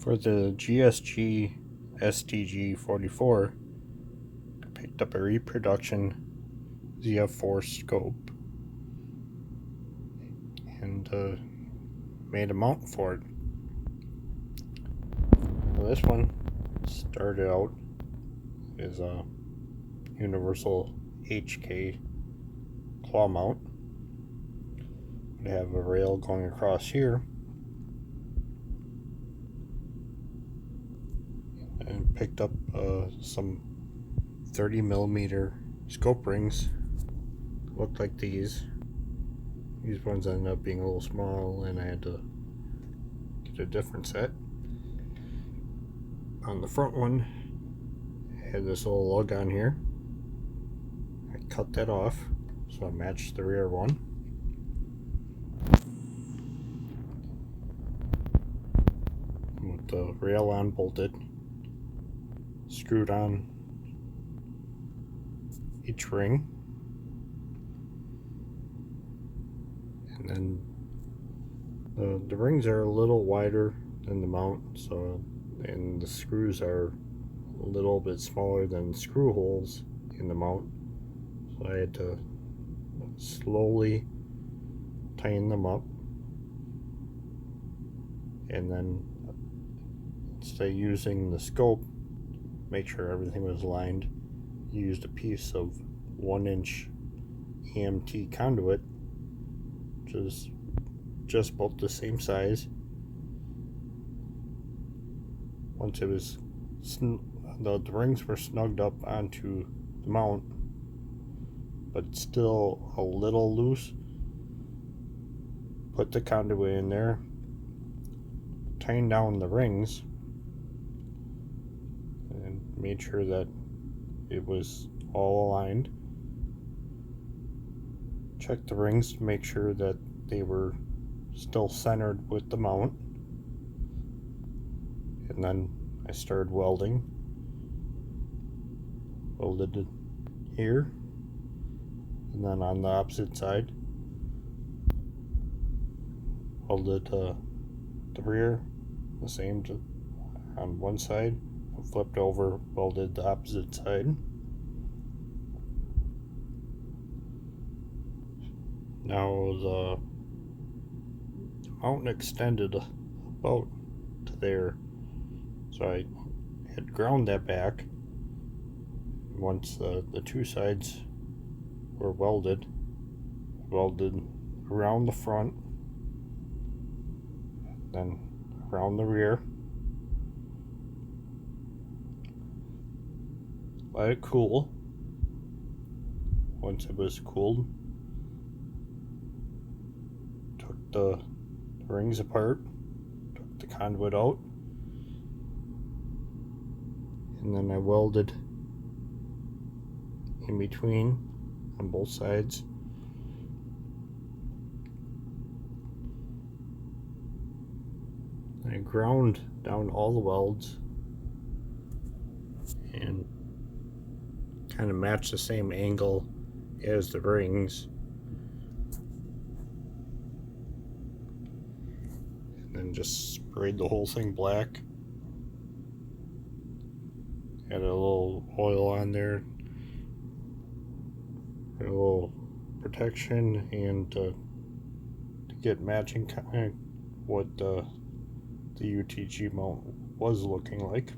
For the GSG STG44, I picked up a reproduction ZF4 scope and made a mount for it. Well, this one started out as a universal HK claw mount. I have a rail going across here, and picked up some 30mm scope rings. Looked like these. These ones ended up being a little small, and I had to get a different set. On the front one, I had this little lug on here. I cut that off so I matched the rear one. With the rail on bolted, screwed on each ring, and then the rings are a little wider than the mount, and the screws are a little bit smaller than screw holes in the mount, so I had to slowly tighten them up, and then instead of using the scope, make sure everything was lined, used a piece of 1-inch EMT conduit, which is just about the same size. Once it was the rings were snugged up onto the mount, but still a little loose, put the conduit in there, tightened down the rings, and made sure that it was all aligned. Checked the rings to make sure that they were still centered with the mount, and then I started welding. Welded it here, and then on the opposite side, welded the rear the same on one side, and flipped over, welded the opposite side. Now the mount extended about to there, so I had ground that back. Once the two sides were welded around the front, then around the rear. Let it cool. Once it was cooled, took the rings apart, took the conduit out, and then I welded in between on both sides. I ground down all the welds and kind of matched the same angle as the rings, and then just sprayed the whole thing black. Had a little oil on there, a little protection, and to get matching kind of what the UTG mount was looking like.